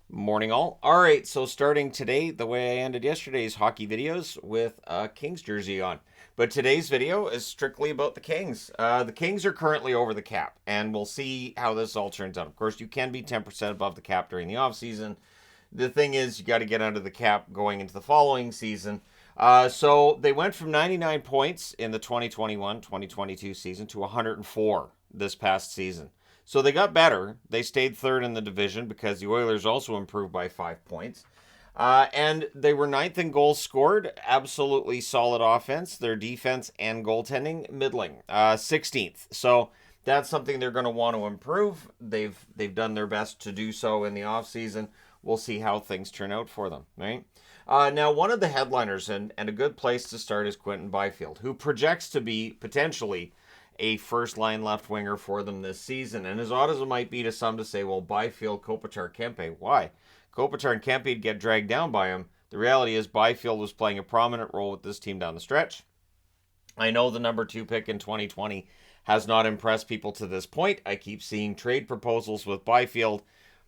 Morning all. All right, so starting today, the way I ended yesterday's hockey videos with a Kings jersey on. But today's video is strictly about the Kings. The Kings are currently over the cap, and we'll see how this all turns out. Of course, you can be 10% above the cap during the offseason. The thing is, you got to get under the cap going into the following season. So they went from 99 points in the 2021-2022 season to 104 this past season. So they got better. They stayed third in the division because the Oilers also improved by 5 points. And they were ninth in goals scored. Absolutely solid offense. Their defense and goaltending, middling. 16th. So that's something they're going to want to improve. They've done their best to do so in the offseason. We'll see how things turn out for them, right? Now, one of the headliners, and a good place to start, is Quinton Byfield, who projects to be potentially a first line left winger for them this season. And as odd as it might be to some to say, well, Byfield, Kopitar, Kempe, why? Kopitar and Kempe get dragged down by him. The reality is Byfield was playing a prominent role with this team down the stretch. I know the number 2 pick in 2020 has not impressed people to this point. I keep seeing trade proposals with Byfield,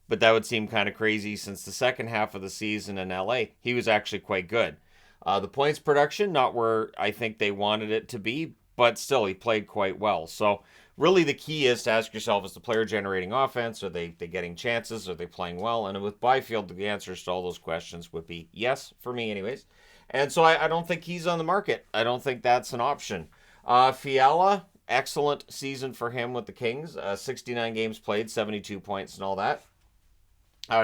but that would seem kind of crazy since the second half of the season in LA, he was actually quite good. The points production, not where I think they wanted it to be, but still, he played quite well. So, really, the key is to ask yourself, is the player generating offense? Are they getting chances? Are they playing well? And with Byfield, the answers to all those questions would be yes, for me, anyways. And so, I don't think he's on the market. I don't think that's an option. Fiala, excellent season for him with the Kings. 69 games played, 72 points, and all that.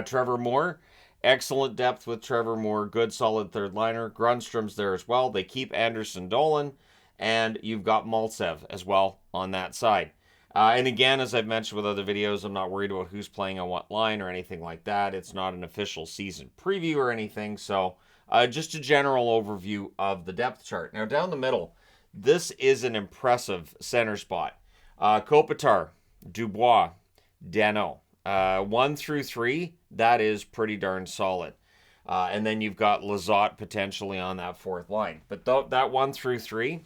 Trevor Moore, excellent depth with Trevor Moore. Good, solid third liner. Grunstrom's there as well. They keep Anderson Dolan, and you've got Maltsev as well on that side. And again, as I've mentioned with other videos, I'm not worried about who's playing on what line or anything like that. It's not an official season preview or anything. So just a general overview of the depth chart. Now, down the middle, this is an impressive center spot. Kopitar, Dubois, Dano. 1 through 3, that is pretty darn solid. And then you've got Lizotte potentially on that fourth line. But that 1 through 3,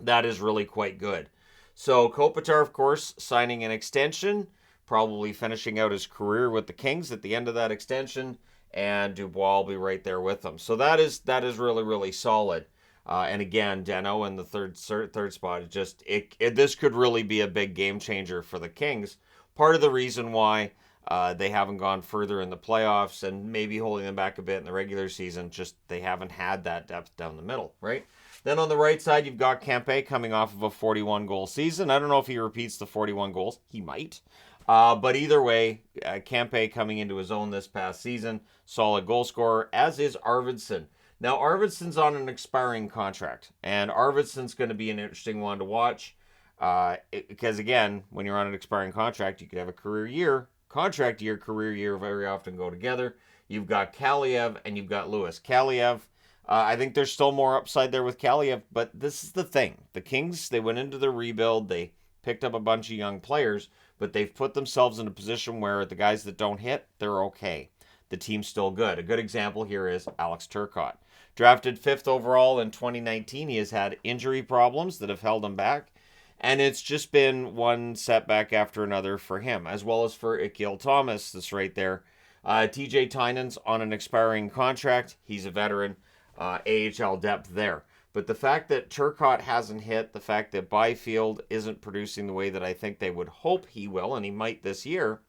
that is really quite good. So Kopitar, of course, signing an extension, probably finishing out his career with the Kings at the end of that extension, and Dubois will be right there with him. So that is really, really solid. And again, Deno in the third spot. This could really be a big game changer for the Kings. Part of the reason why they haven't gone further in the playoffs and maybe holding them back a bit in the regular season, just they haven't had that depth down the middle, right? Then on the right side, you've got Kempe coming off of a 41-goal season. I don't know if he repeats the 41 goals. He might. But either way, Kempe coming into his own this past season. Solid goal scorer, as is Arvidsson. Now, Arvidsson's on an expiring contract, and Arvidsson's going to be an interesting one to watch. Because again, when you're on an expiring contract, you could have a career year. Contract year, career year very often go together. You've got Kaliev and you've got Lewis. Kaliev, I think there's still more upside there with Kaliev, but this is the thing. The Kings, they went into the rebuild. They picked up a bunch of young players, but they've put themselves in a position where the guys that don't hit, they're okay. The team's still good. A good example here is Alex Turcotte. Drafted 5th overall in 2019. He has had injury problems that have held him back. And it's just been one setback after another for him, as well as for Akil Thomas, that's right there. TJ Tynan's on an expiring contract. He's a veteran. AHL depth there. But the fact that Turcotte hasn't hit, the fact that Byfield isn't producing the way that I think they would hope he will, and he might this year,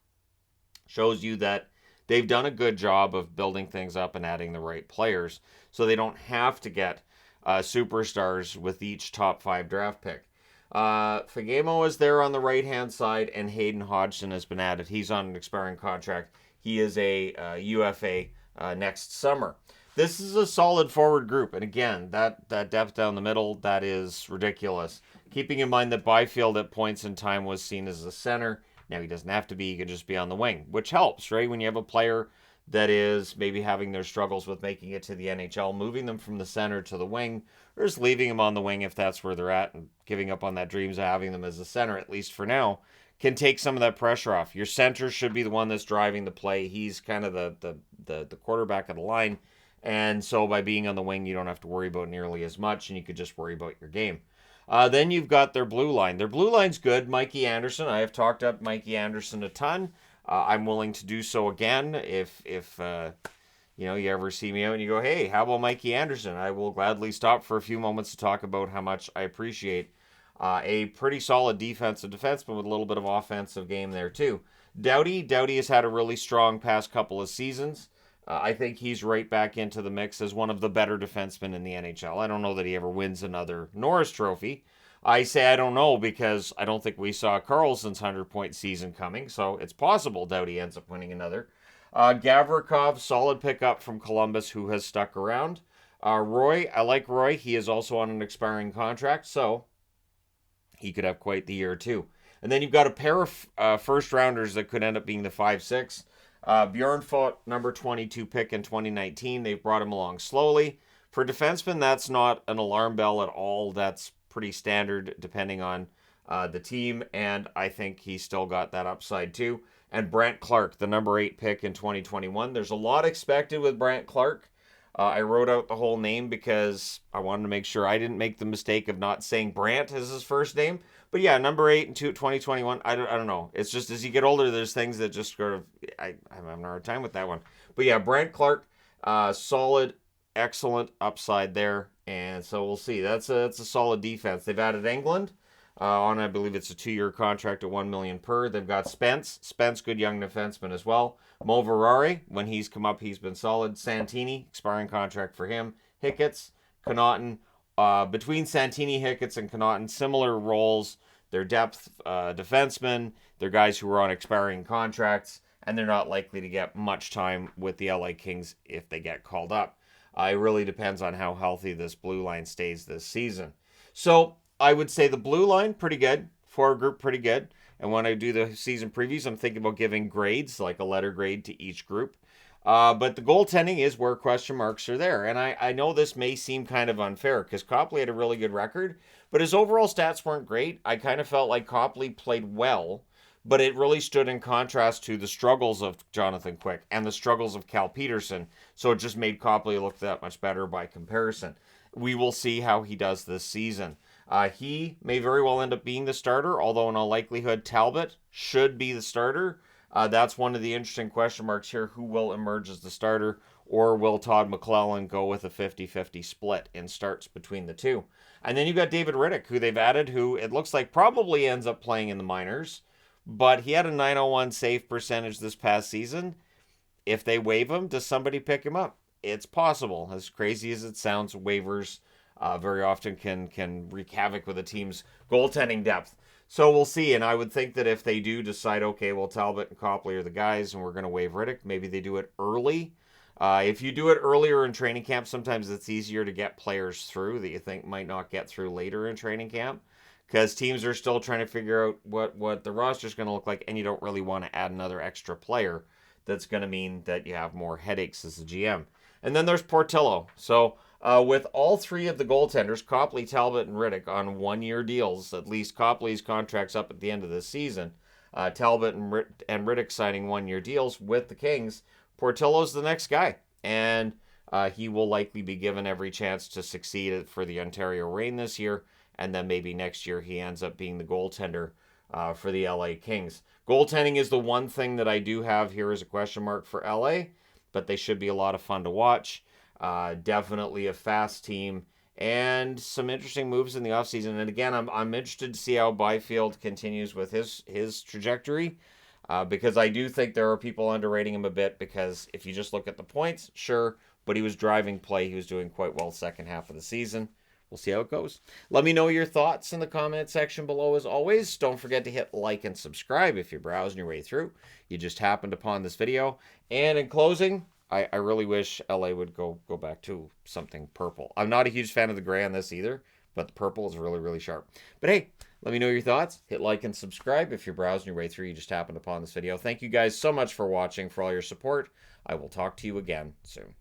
shows you that they've done a good job of building things up and adding the right players, so they don't have to get superstars with each top 5 draft pick. Fagemo is there on the right-hand side, and Hayden Hodgson has been added. He's on an expiring contract. He is a UFA next summer. This is a solid forward group, and again, that depth down the middle, that is ridiculous. Keeping in mind that Byfield at points in time was seen as a center. Now, he doesn't have to be. He can just be on the wing, which helps, right? When you have a player that is maybe having their struggles with making it to the NHL, moving them from the center to the wing, or just leaving them on the wing if that's where they're at and giving up on that dreams of having them as a center, at least for now, can take some of that pressure off. Your center should be the one that's driving the play. He's kind of the quarterback of the line. And so by being on the wing, you don't have to worry about nearly as much, and you could just worry about your game. Then you've got their blue line. Their blue line's good. Mikey Anderson. I have talked up Mikey Anderson a ton. I'm willing to do so again if you ever see me out and you go, hey, how about Mikey Anderson? I will gladly stop for a few moments to talk about how much I appreciate a pretty solid defensive defenseman with a little bit of offensive game there too. Doughty has had a really strong past couple of seasons. I think he's right back into the mix as one of the better defensemen in the NHL. I don't know that he ever wins another Norris Trophy. I say I don't know because I don't think we saw Carlson's 100-point season coming, so it's possible Doughty ends up winning another. Gavrikov, solid pickup from Columbus, who has stuck around. Roy, I like Roy. He is also on an expiring contract, so he could have quite the year too. And then you've got a pair of first rounders that could end up being the 5-6. Bjorn fought number 22 pick in 2019. They've brought him along slowly. For defensemen, that's not an alarm bell at all. That's pretty standard depending on the team, and I think he's still got that upside too. And Brant Clark, the number 8 pick in 2021. There's a lot expected with Brant Clark. I wrote out the whole name because I wanted to make sure I didn't make the mistake of not saying Brant as his first name. But yeah, number 8 in 2021. I don't know. It's just as you get older, there's things that just sort of I'm having a hard time with that one. But yeah, Brant Clark, solid, excellent upside there, and so we'll see. That's a solid defense. They've added England. I believe it's a 2-year contract at $1 million per. They've got Spence, good young defenseman as well. Mo Verari, when he's come up, he's been solid. Santini, expiring contract for him. Hicketts, Connaughton. Between Santini, Hicketts, and Connaughton, similar roles. They're depth defensemen. They're guys who are on expiring contracts, and they're not likely to get much time with the LA Kings if they get called up. It really depends on how healthy this blue line stays this season. So I would say the blue line, pretty good. Forward group, pretty good. And when I do the season previews, I'm thinking about giving grades, like a letter grade to each group. But the goaltending is where question marks are there. And I know this may seem kind of unfair because Copley had a really good record, but his overall stats weren't great. I kind of felt like Copley played well, but it really stood in contrast to the struggles of Jonathan Quick and the struggles of Cal Peterson. So it just made Copley look that much better by comparison. We will see how he does this season. He may very well end up being the starter, although in all likelihood Talbot should be the starter. That's one of the interesting question marks here. Who will emerge as the starter, or will Todd McClellan go with a 50-50 split in starts between the two? And then you've got David Riddick, who they've added, who it looks like probably ends up playing in the minors, but he had a .901 save percentage this past season. If they waive him, does somebody pick him up? It's possible. As crazy as it sounds, waivers very often can wreak havoc with a team's goaltending depth. So we'll see, and I would think that if they do decide, okay, well, Talbot and Copley are the guys, and we're going to waive Riddick, maybe they do it early. If you do it earlier in training camp, sometimes it's easier to get players through that you think might not get through later in training camp, because teams are still trying to figure out what the roster's going to look like, and you don't really want to add another extra player. That's going to mean that you have more headaches as a GM. And then there's Portillo. So with all three of the goaltenders, Copley, Talbot, and Riddick on 1-year deals, at least Copley's contract's up at the end of this season, Talbot and Riddick signing 1-year deals with the Kings, Portillo's the next guy. And he will likely be given every chance to succeed for the Ontario Reign this year. And then maybe next year he ends up being the goaltender for the LA Kings. Goaltending is the one thing that I do have here as a question mark for LA, but they should be a lot of fun to watch. Definitely a fast team and some interesting moves in the offseason. And again, I'm interested to see how Byfield continues with his trajectory because I do think there are people underrating him a bit because if you just look at the points, sure, but he was driving play. He was doing quite well second half of the season. We'll see how it goes. Let me know your thoughts in the comment section below as always. Don't forget to hit like and subscribe if you're browsing your way through. You just happened upon this video. And in closing, I really wish LA would go back to something purple. I'm not a huge fan of the gray on this either, but the purple is really, really sharp. But hey, let me know your thoughts. Hit like and subscribe if you're browsing your way through. You just happened upon this video. Thank you guys so much for watching, for all your support. I will talk to you again soon.